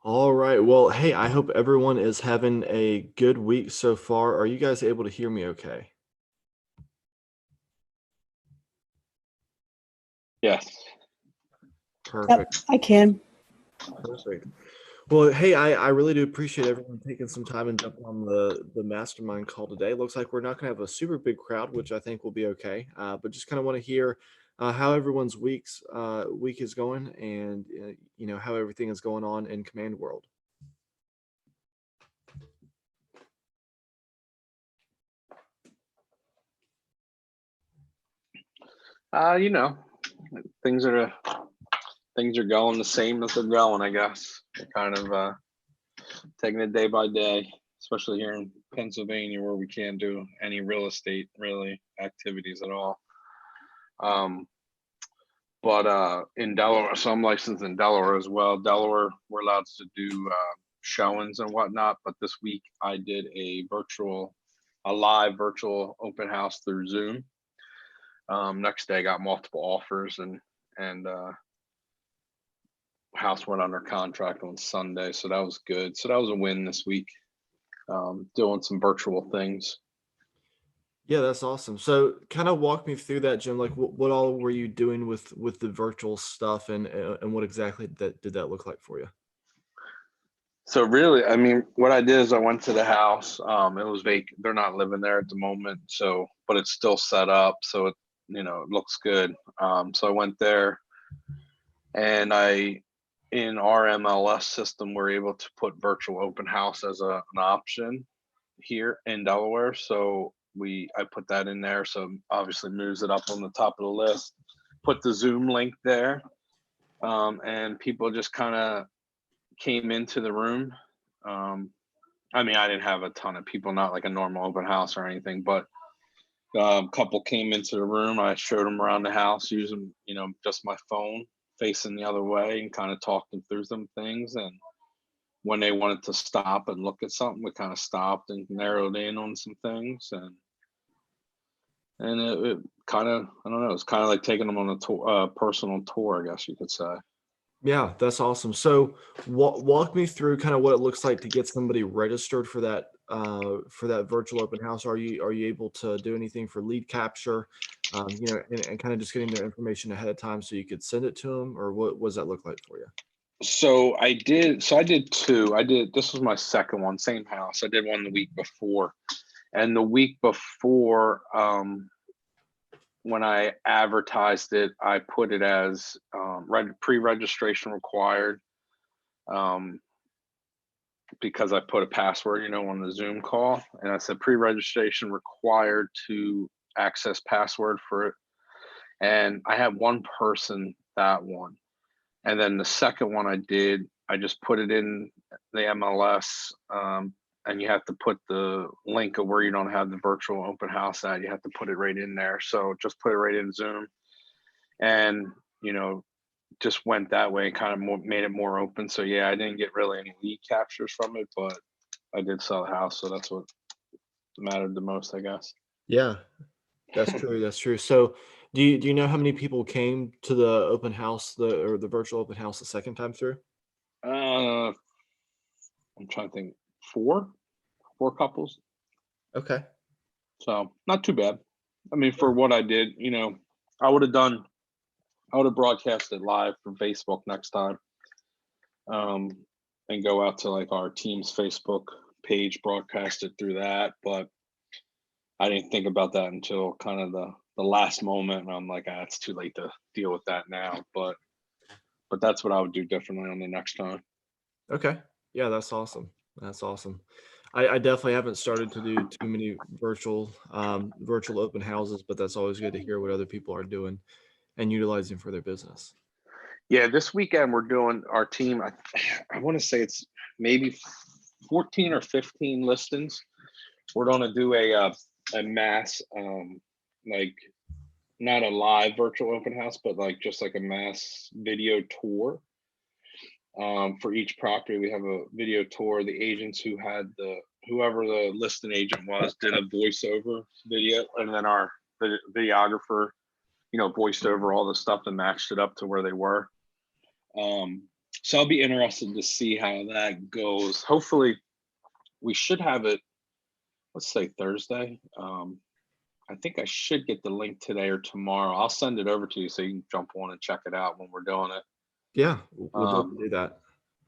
All right. Well, hey, I hope everyone is having a good week so far. Are you guys able to hear me okay? Yes. Perfect. Yep, I can. Perfect. Well, hey, I really do appreciate everyone taking some time and jumping on the mastermind call today. Looks like we're not going to have a super big crowd, which I think will be okay. But just kind of want to hear how everyone's week is going, and how everything is going on in Command World. You know, things are things are going the same as they're going, I guess. We're kind of taking it day by day, especially here in Pennsylvania where we can't do any real estate really activities at all. Um, but in Delaware, so I'm licensed in Delaware as well. Delaware, we're allowed to do showings and whatnot, but this week I did a live virtual open house through Zoom. Next day I got multiple offers and house went under contract on Sunday, so that was good. So that was a win this week. Doing some virtual things. Yeah, that's awesome. So, kind of walk me through that, Jim. Like, what all were you doing with the virtual stuff, and what exactly did that look like for you? So really, I mean, what I did is I went to the house. It was vacant. They're not living there at the moment, so but it's still set up, so it looks good. So I went there, and in our MLS system, we're able to put virtual open house as an option here in Delaware. So I put that in there. So obviously moves it up on the top of the list. Put the Zoom link there, and people just kind of came into the room. Um, I mean, I didn't have a ton of people, not like a normal open house or anything, but a couple came into the room. I showed them around the house using, just my phone facing the other way and kind of talked them through some things. And when they wanted to stop and look at something, we kind of stopped and narrowed in on some things. And it kind of, I don't know, it's kind of like taking them on a tour, personal tour, I guess you could say. Yeah, that's awesome. So, walk me through kind of what it looks like to get somebody registered for that virtual open house. Are you able to do anything for lead capture, and kind of just getting their information ahead of time so you could send it to them, or what does that look like for you? So I did two. This was my second one, same house. I did one the week before. And the week before, when I advertised it, I put it as pre-registration required, um, because I put a password, on the Zoom call, and I said pre-registration required to access password for it. And I had one person that one. And then the second one I just put it in the MLS, and you have to put the link of where you don't have the virtual open house at. You have to put it right in there. So just put it right in Zoom, and just went that way. Kind of made it more open. So yeah, I didn't get really any lead captures from it, but I did sell the house, so that's what mattered the most, I guess. Yeah, that's true. That's true. So, do you know how many people came to the open house, the virtual open house the second time through? Uh, I'm trying to think. Four couples. Okay. So not too bad. I mean, for what I did, I would have done, I would have broadcasted live from Facebook next time, um, and go out to like our team's Facebook page, broadcast it through that. But I didn't think about that until kind of the last moment, and I'm like, it's too late to deal with that now. But that's what I would do differently on the next time. Okay. Yeah, that's awesome. That's awesome. I definitely haven't started to do too many virtual open houses, but that's always good to hear what other people are doing and utilizing for their business. Yeah, this weekend we're doing our team. I want to say it's maybe 14 or 15 listings. We're going to do a mass, like not a live virtual open house, but like just like a mass video tour. For each property, we have a video tour. The agents whoever the listing agent was did a voiceover video, and then our videographer, voiced over all the stuff and matched it up to where they were. So I'll be interested to see how that goes. Hopefully we should have it, let's say Thursday. I think I should get the link today or tomorrow. I'll send it over to you so you can jump on and check it out when we're doing it. Yeah, we'll definitely do that.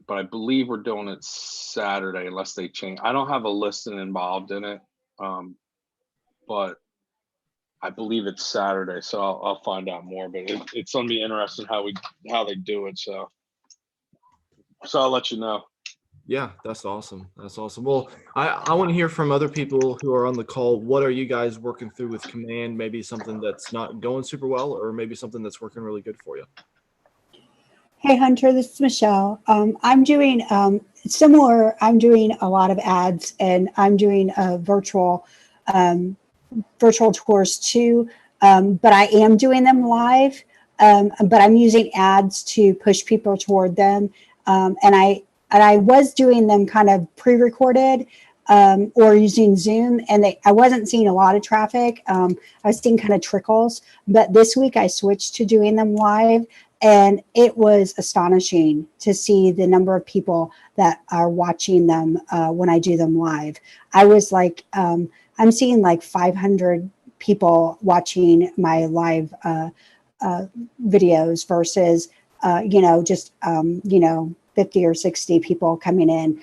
But I believe we're doing it Saturday unless they change. I don't have a listing involved in it, but I believe it's Saturday, so I'll find out more. But it's gonna be interesting how they do it. So I'll let you know. Yeah, that's awesome. That's awesome. Well, I want to hear from other people who are on the call. What are you guys working through with Command? Maybe something that's not going super well, or maybe something that's working really good for you. Hey, Hunter, this is Michelle. I'm doing similar. I'm doing a lot of ads, and I'm doing virtual tours too. But I am doing them live. But I'm using ads to push people toward them. And I was doing them kind of pre-recorded or using Zoom, and I wasn't seeing a lot of traffic. I was seeing kind of trickles. But this week I switched to doing them live. And it was astonishing to see the number of people that are watching them when I do them live. I was like, I'm seeing like 500 people watching my live videos versus, just, 50 or 60 people coming in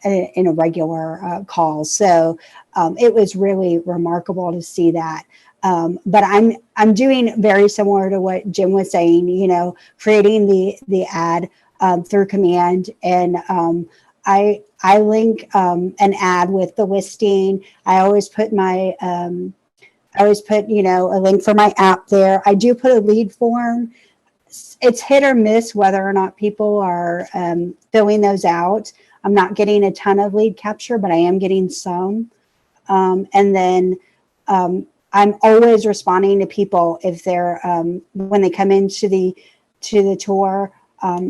a regular call. So it was really remarkable to see that. But I'm doing very similar to what Jim was saying, creating the ad through Command, and I link an ad with the listing. I always put a link for my app there. I do put a lead form. It's hit or miss whether or not people are filling those out. I'm not getting a ton of lead capture, but I am getting some. And then I'm always responding to people if they're when they come into the tour.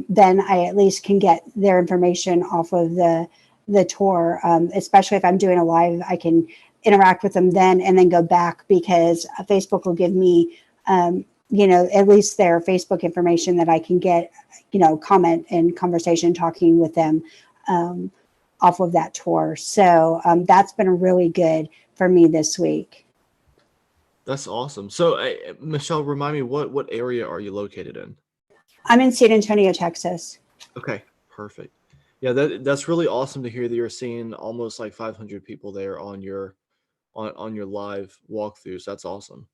Then I at least can get their information off of the tour. Especially if I'm doing a live, I can interact with them then and then go back, because Facebook will give me at least their Facebook information that I can get comment and conversation talking with them off of that tour. So that's been really good for me this week. That's awesome. So, Michelle, remind me, what area are you located in? I'm in San Antonio, Texas. Okay, perfect. Yeah, that's really awesome to hear that you're seeing almost like 500 people there on your live walkthroughs. That's awesome.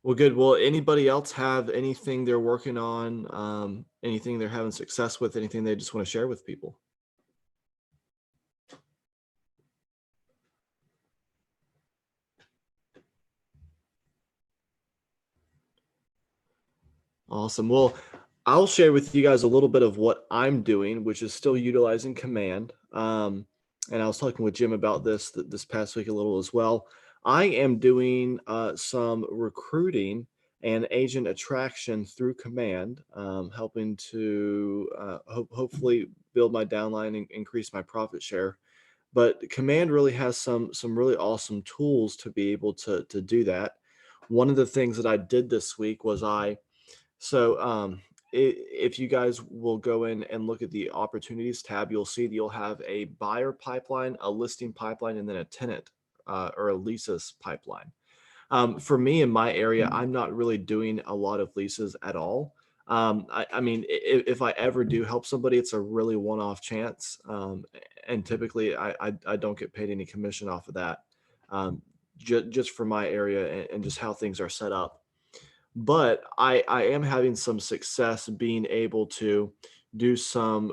Well, good. Well, anybody else have anything they're working on, anything they're having success with, anything they just want to share with people? Awesome. Well, I'll share with you guys a little bit of what I'm doing, which is still utilizing Command. And I was talking with Jim about this past week a little as well. I am doing some recruiting and agent attraction through Command, helping to hopefully build my downline and increase my profit share. But Command really has some really awesome tools to be able to do that. One of the things that I did this week was if you guys will go in and look at the opportunities tab, you'll see that you'll have a buyer pipeline, a listing pipeline, and then a tenant or a leases pipeline. For me in my area, I'm not really doing a lot of leases at all. I mean, if I ever do help somebody, it's a really one-off chance. And typically I don't get paid any commission off of that, just for my area and just how things are set up. But I am having some success being able to do some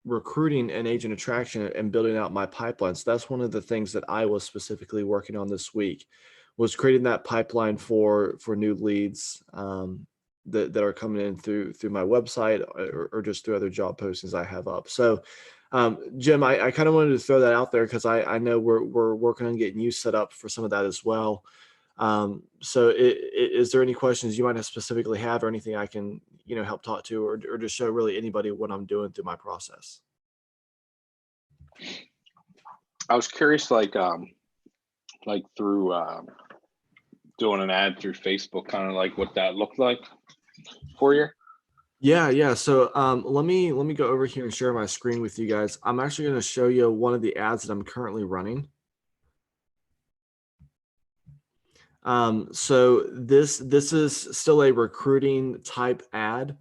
recruiting and agent attraction and building out my pipeline. So that's one of the things that I was specifically working on this week, was creating that pipeline for new leads that are coming in through my website or just through other job postings I have up. So Jim, I kind of wanted to throw that out there because I know we're working on getting you set up for some of that as well. So is there any questions you might have specifically have, or anything I can, help talk to, or just show really anybody what I'm doing through my process? I was curious, like through doing an ad through Facebook, kind of like what that looked like for you. Yeah. So let me go over here and share my screen with you guys. I'm actually going to show you one of the ads that I'm currently running. So this is still a recruiting type ad,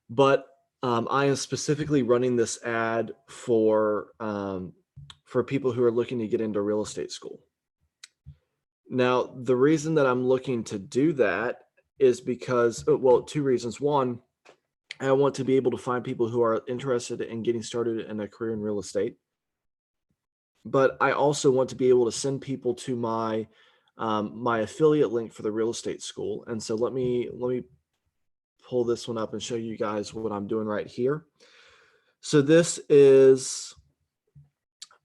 but I am specifically running this ad for people who are looking to get into real estate school. Now, the reason that I'm looking to do that is because, well, two reasons. One, I want to be able to find people who are interested in getting started in a career in real estate. But I also want to be able to send people to my my affiliate link for the real estate school. And so let me pull this one up and show you guys what I'm doing right here. So this is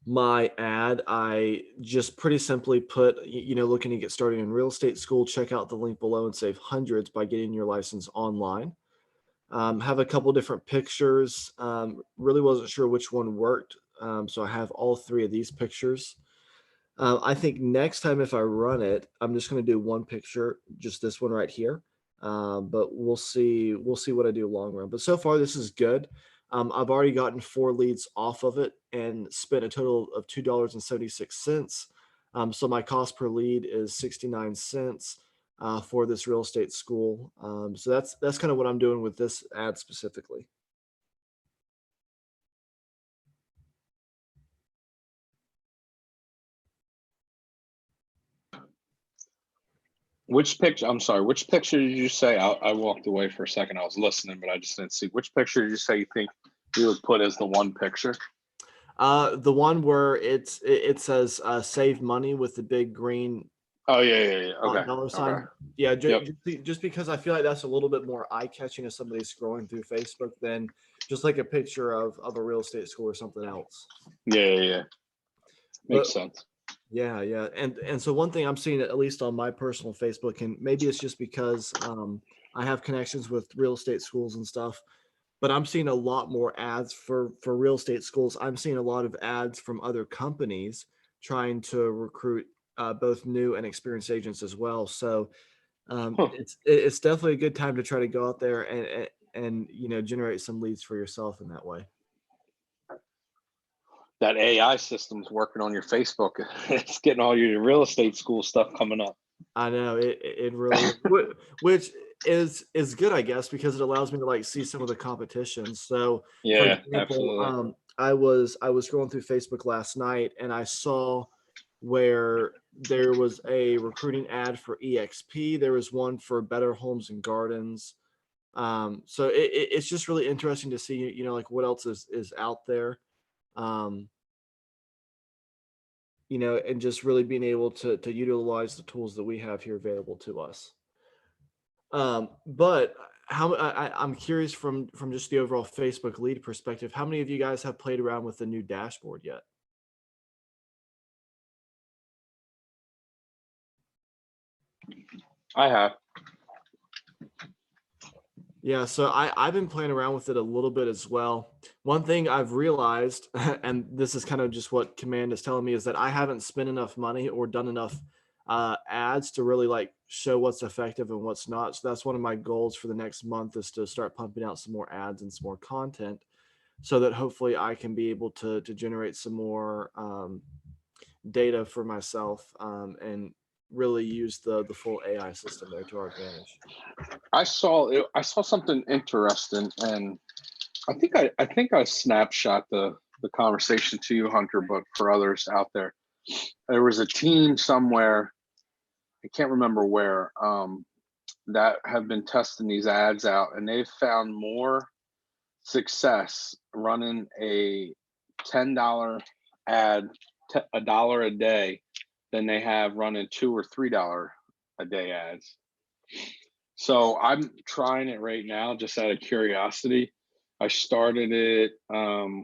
my ad. I just pretty simply put, looking to get started in real estate school, check out the link below and save hundreds by getting your license online. Have a couple different pictures. Really wasn't sure which one worked. So I have all three of these pictures. I think next time if I run it, I'm just going to do one picture, just this one right here. But we'll see what I do long run. But so far this is good. I've already gotten 4 leads off of it and spent a total of $2.76. So my cost per lead is 69 cents for this real estate school. So that's kind of what I'm doing with this ad specifically. Which picture? I'm sorry. Which picture did you say? I walked away for a second. I was listening, but I just didn't see. Which picture did you say you think you would put as the one picture? The one where it says save money with the big green Oh yeah. Okay. dollar sign. Okay. Yeah, Yep. just because I feel like that's a little bit more eye-catching as somebody scrolling through Facebook than just like a picture of a real estate school or something else. Yeah. Makes But sense. yeah, and so one thing I'm seeing, at least on my personal Facebook, and maybe it's just because I have connections with real estate schools and stuff, but I'm seeing a lot more ads for real estate schools. I'm seeing a lot of ads from other companies trying to recruit both new and experienced agents as well. So Huh. it's definitely a good time to try to go out there and generate some leads for yourself in that way. That AI system's working on your Facebook. It's getting all your real estate school stuff coming up. I know it really is. Which is good, I guess, because it allows me to like see some of the competition. So for Yeah, example, absolutely. I was scrolling through Facebook last night and I saw where there was a recruiting ad for EXP. There was one for Better Homes and Gardens. So it's just really interesting to see, like what else is out there. Um, and just really being able to utilize the tools that we have here available to us. But I'm curious from just the overall Facebook lead perspective, how many of you guys have played around with the new dashboard yet? I have. Yeah, so I've been playing around with it a little bit as well. One thing I've realized, and this is kind of just what Command is telling me, is that I haven't spent enough money or done enough ads to really like show what's effective and what's not. So that's one of my goals for the next month, is to start pumping out some more ads and some more content, so that hopefully I can be able to generate some more data for myself and really use the full AI system there to our advantage. I saw something interesting, and I think I snapshot the conversation to you, Hunter, but for others out there, there was a team somewhere, I can't remember where, that have been testing these ads out, and they've found more success running a $10 ad, a dollar a day, than they have running $2 or $3 a day ads. So I'm trying it right now just out of curiosity. I started it, I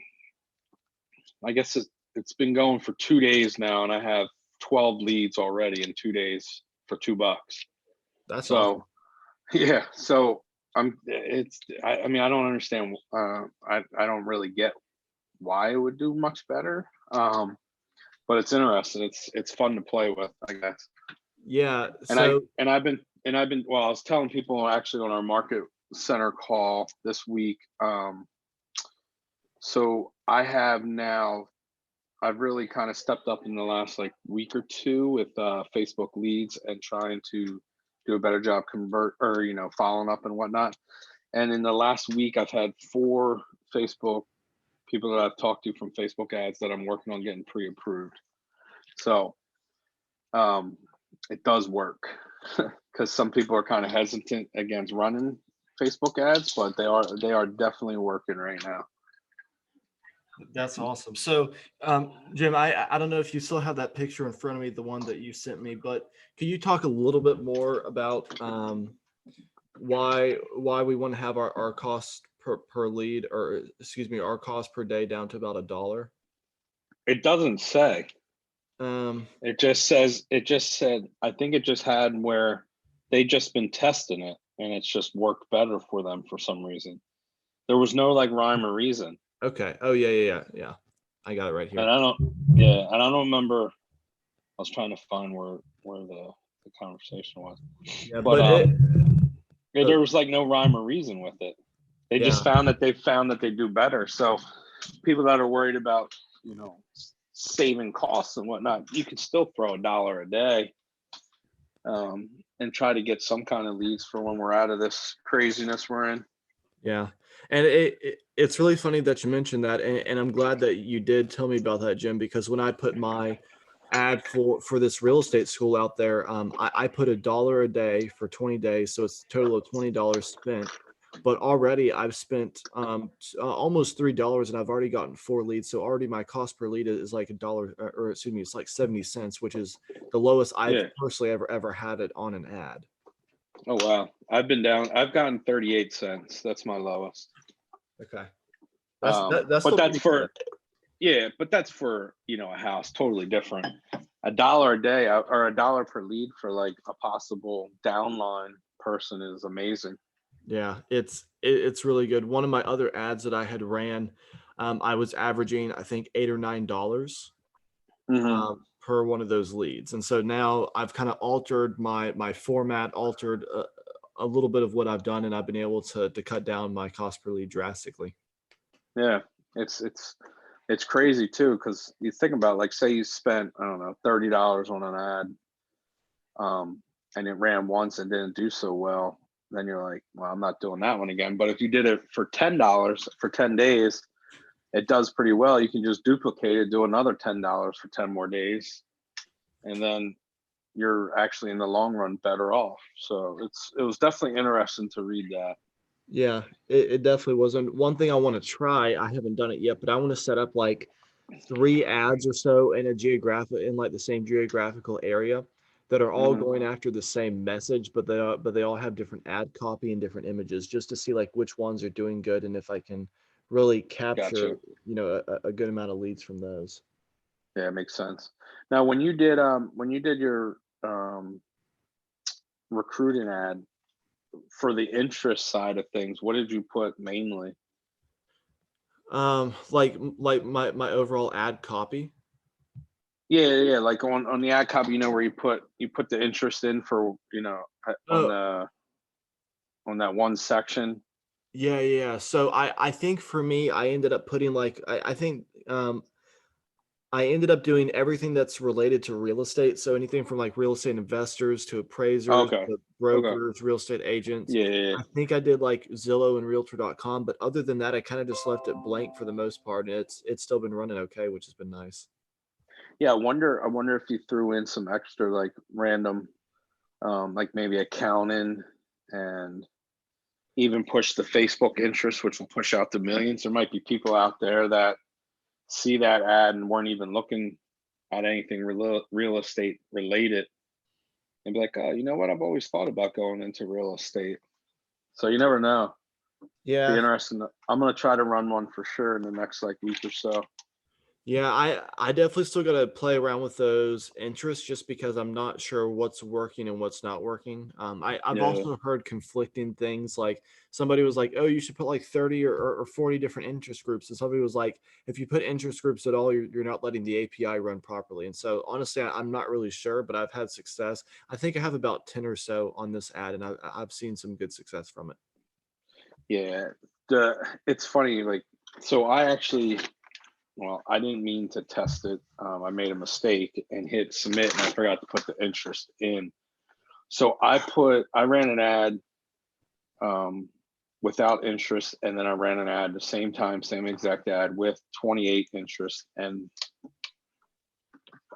guess it's been going for 2 days now, and I have 12 leads already in 2 days for $2. That's awesome. So yeah, so I mean, I don't understand. I don't really get why it would do much better. But it's interesting. It's fun to play with, I guess. Yeah. And I So and I've been well, I was telling people actually on our market center call this week. So I've really kind of stepped up in the last like week or two with Facebook leads and trying to do a better job convert or following up and whatnot. And in the last week, I've had 4 Facebook people that I've talked to from Facebook ads that I'm working on getting pre-approved. So um, it does work because some people are kind of hesitant against running Facebook ads, but they are definitely working right now. that's awesome. So, Jim, I don't know if you still have that picture in front of me, the one that you sent me, but can you talk a little bit more about why we want to have our cost per lead, or excuse me, our cost per day down to about $1? It doesn't say. Um, It just said, I think it just had where they just been testing it and it's just worked better for them for some reason. There was no like rhyme or reason. okay. Oh yeah. I got it right And here. I don't remember. I was trying to find where the conversation was. Yeah, But but it, yeah, uh, there was like no rhyme or reason with it. They just yeah, found that they do better. So people that are worried about, saving costs and whatnot, you can still throw $1 a day and try to get some kind of leads for when we're out of this craziness we're in. yeah. And it's really funny that you mentioned that, and I'm glad that you did tell me about that, Jim, because when I put my ad for this real estate school out there, I put $1 a day for 20 days, so it's a total of $20 spent. But already I've spent almost $3, and I've already gotten 4 leads. So already my cost per lead is like $1, or excuse me, it's like 70 cents, which is the lowest I've Yeah. personally ever had it on an ad. Oh wow. I've gotten 38 cents. That's my lowest. Okay, that's But still that's pretty good. but that's for, a house totally different. $1 a day or $1 per lead for like a possible downline person is amazing. Yeah, it's really good. One of my other ads that I had ran, I was averaging, I think, $8 or $9 Hmm. per one of those leads. And so now I've kind of altered my format, altered a little bit of what I've done, and I've been able to cut down my cost per lead drastically. Yeah. It's crazy too, because you think about like say you spent, I don't know, $30 on an ad, and it ran once and didn't do so well, then you're like, well, I'm not doing that one again. But if you did it for $10 for 10 days, it does pretty well. You can just duplicate it, do another $10 for 10 more days, and then you're actually in the long run better off. So it was definitely interesting to read that. Yeah, it definitely was. And one thing I want to try, I haven't done it yet, but I want to set up like 3 ads or so in in like the same geographical area that are all Hmm. going after the same message, but they all have different ad copy and different images, just to see like which ones are doing good and if I can really capture, Gotcha. a good amount of leads from those. Yeah, it makes sense. Now, when you did your um, recruiting ad for the interest side of things, what did you put mainly? Like my overall ad copy. Yeah. Like on the ad copy, where you put the interest in for on Oh, the on that one section. yeah. So I think for me, I ended up putting like I think I ended up doing everything that's related to real estate. So anything from like real estate investors to appraisers, Okay. to Okay. brokers, real estate agents. Yeah. I think I did like Zillow and Realtor.com, but other than that, I kind of just left it blank for the most part, and it's still been running okay, which has been nice. Yeah. I wonder if you threw in some extra like random, like maybe accounting and even push the Facebook interest, which will push out to millions. There might be people out there that see that ad and weren't even looking at anything real estate related and be like, oh, you know what? I've always thought about going into real estate. So you never know. Be Yeah, interesting. I'm gonna try to run one for sure in the next like week or so. Yeah, I definitely still got to play around with those interests just because I'm not sure what's working and what's not working. I've Yeah. also heard conflicting things. Like somebody was like, "Oh, you should put like 30 or 40 different interest groups," and somebody was like, "If you put interest groups at all, you're not letting the API run properly." And so honestly, I'm not really sure, but I've had success. I think I have about 10 or so on this ad, and I've seen some good success from it. Yeah. It's funny, like, so I actually, well, I didn't mean to test it. I made a mistake and hit submit, and I forgot to put the interest in. So I ran an ad um, without interest, and then I ran an ad the same time, same exact ad with 28 interest, and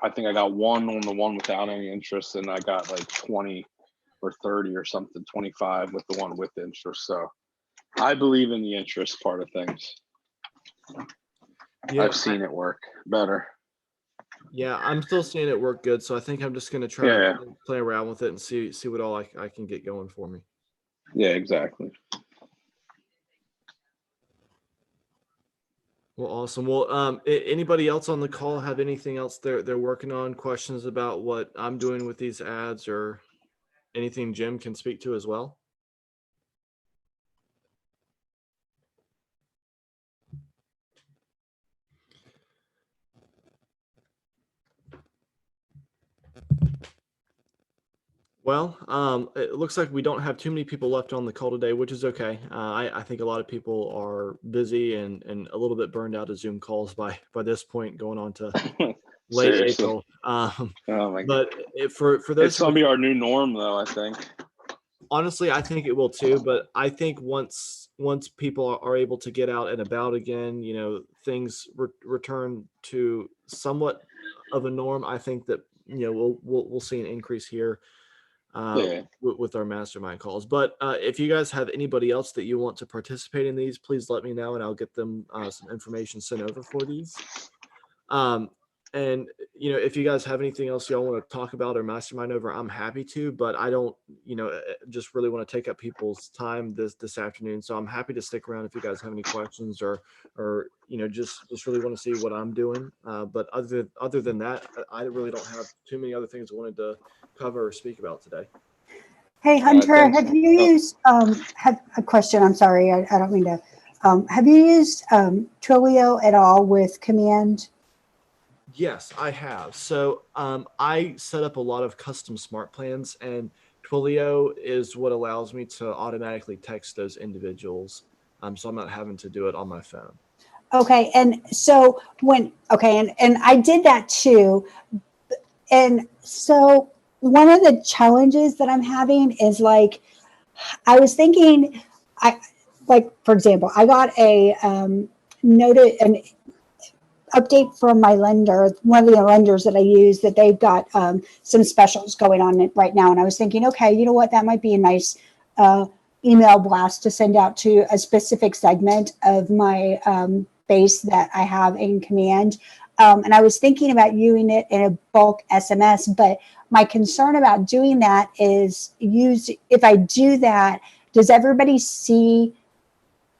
I think I got one on the one without any interest, and I got like 20 or 30 or something, 25 with the one with interest. So I believe in the interest part of things. Yeah, I've seen it work better. yeah, I'm still seeing it work good, so I think I'm just gonna try to Yeah, play around with it and see what all I can get going for me. yeah, exactly. Well, awesome. Well, anybody else on the call have anything else they're working on? Questions about what I'm doing with these ads, or anything Jim can speak to as well? Well, it looks like we don't have too many people left on the call today, which is okay. I think a lot of people are busy and a little bit burned out of Zoom calls by this point, going on to late Seriously. April. Oh my God. But for those It's who gonna be our new norm, though. I think. honestly, I think it will too, but I think once people are able to get out and about again, things return to somewhat of a norm. I think that we'll see an increase here Yeah. with our mastermind calls. But if you guys have anybody else that you want to participate in these, please let me know, and I'll get them some information sent over for these. Um, and if you guys have anything else y'all want to talk about or mastermind over, I'm happy to. But I don't, just really want to take up people's time this afternoon. So I'm happy to stick around if you guys have any questions or just really want to see what I'm doing. But other than that, I really don't have too many other things I wanted to cover or speak about today. Hey, All right. Hunter, Thanks. have you Oh, used, have a question, I'm sorry, I don't mean to, have you used Twilio at all with Command? Yes, I have. So I set up a lot of custom smart plans, and Twilio is what allows me to automatically text those individuals. So I'm not having to do it on my phone. Okay, and so and I did that too. And so one of the challenges that I'm having is like, I was thinking, I like, for example, I got a an update from my lender, one of the lenders that I use, that they've got some specials going on right now. And I was thinking, okay, you know what, that might be a nice email blast to send out to a specific segment of my base that I have in Command. And I was thinking about using it in a bulk SMS, but my concern about doing that is if I do that, does everybody see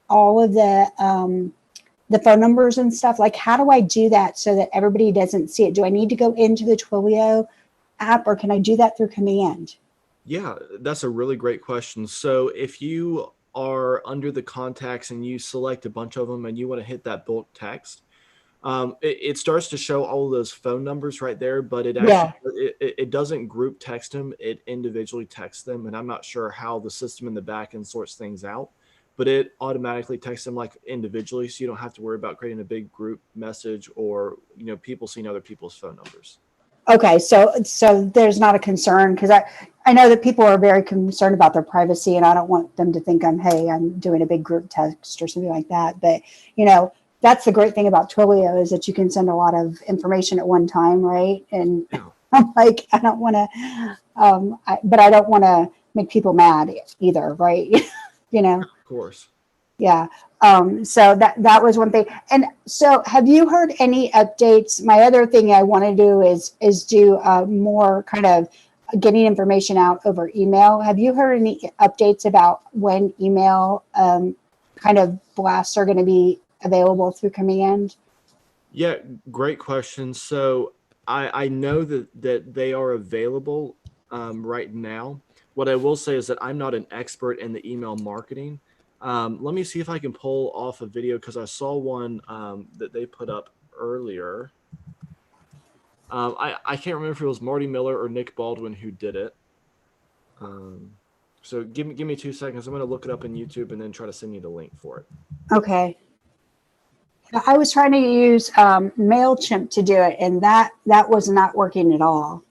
all of the phone numbers and stuff? Like, how do I do that so that everybody doesn't see it? Do I need to go into the Twilio app, or can I do that through Command? Yeah, that's a really great question. So if you are under the contacts and you select a bunch of them and you want to hit that bulk text, it starts to show all of those phone numbers right there, but it actually Yeah. it doesn't group text them; it individually texts them. And I'm not sure how the system in the back end sorts things out, but it automatically texts them like individually, so you don't have to worry about creating a big group message or people seeing other people's phone numbers. Okay, so there's not a concern, because I know that people are very concerned about their privacy, and I don't want them to think I'm doing a big group text or something like that. But that's the great thing about Twilio, is that you can send a lot of information at one time, right? And Yeah, I'm like, I don't want to, but I don't want to make people mad either, right? of course. Yeah. So that was one thing. And so, have you heard any updates? My other thing I want to do is do more kind of getting information out over email. Have you heard any updates about when email kind of blasts are going to be available through Command? Yeah, great question. So I know that they are available right now. What I will say is that I'm not an expert in the email marketing. Let me see if I can pull off a video because I saw one that they put up earlier. I can't remember if it was Marty Miller or Nick Baldwin who did it. So give me 2 seconds. I'm going to look it up in YouTube and then try to send you the link for it. Okay. I was trying to use MailChimp to do it, and that was not working at all.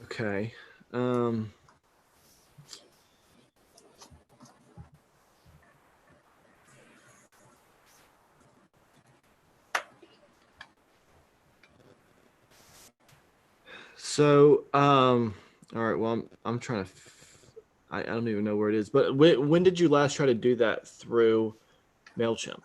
Okay. So, all right. Well, I'm trying to. I don't even know where it is. But when did you last try to do that through Mailchimp?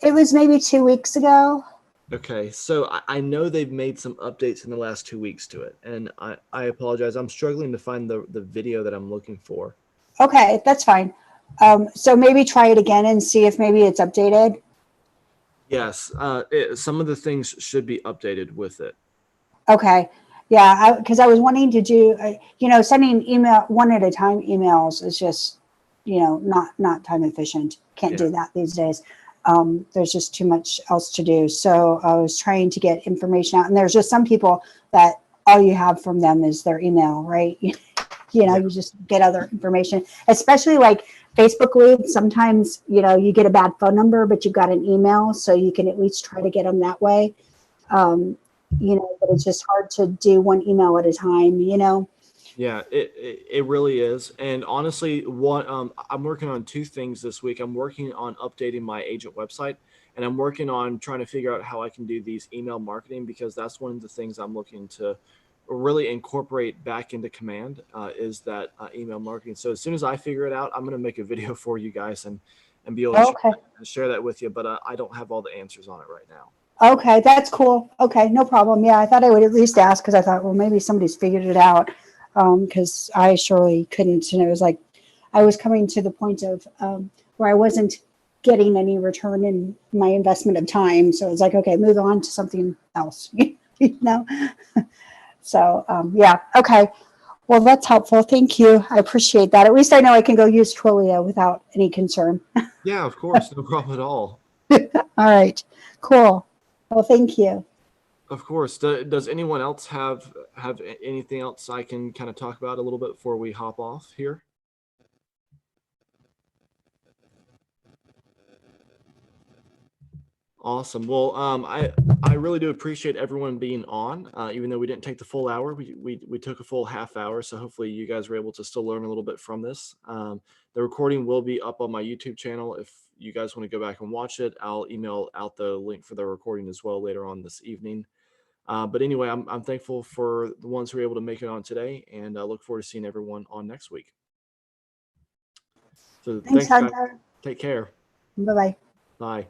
It was maybe 2 weeks ago. Okay, so I know they've made some updates in the last 2 weeks to it, and I apologize. I'm struggling to find the video that I'm looking for. Okay, that's fine. So maybe try it again and see if maybe it's updated. Yes, some of the things should be updated with it. Okay. Yeah, because I was wanting to do, sending email one at a time emails is just, not time efficient. Can't do that these days. There's just too much else to do. So I was trying to get information out, and there's just some people that all you have from them is their email, right? You just get other information, especially like Facebook leads. Sometimes, you get a bad phone number, but you've got an email, so you can at least try to get them that way. But it's just hard to do one email at a time, Yeah, it really is. And honestly, I'm working on 2 things this week. I'm working on updating my agent website, and I'm working on trying to figure out how I can do these email marketing, because that's one of the things I'm looking to really incorporate back into Command, is that email marketing. So as soon as I figure it out, I'm going to make a video for you guys and be able to Okay. share that with you. But I don't have all the answers on it right now. Okay, that's cool. Okay, no problem. Yeah, I thought I would at least ask because I thought, well, maybe somebody's figured it out, because I surely couldn't. And it was like I was coming to the point of where I wasn't getting any return in my investment of time. So it's like, okay, move on to something else, So yeah, okay. Well, that's helpful. Thank you. I appreciate that. At least I know I can go use Twilio without any concern. Yeah, of course, no problem at all. All right, cool. Well, thank you. Of course. Does anyone else have anything else I can kind of talk about a little bit before we hop off here? Awesome. Well, I really do appreciate everyone being on, even though we didn't take the full hour. We took a full half hour, so hopefully you guys were able to still learn a little bit from this. The recording will be up on my YouTube channel. If you guys want to go back and watch it, I'll email out the link for the recording as well later on this evening. But anyway, I'm thankful for the ones who were able to make it on today, and I look forward to seeing everyone on next week. So Thanks, guys. Hunter. Take care. Bye-bye. Bye.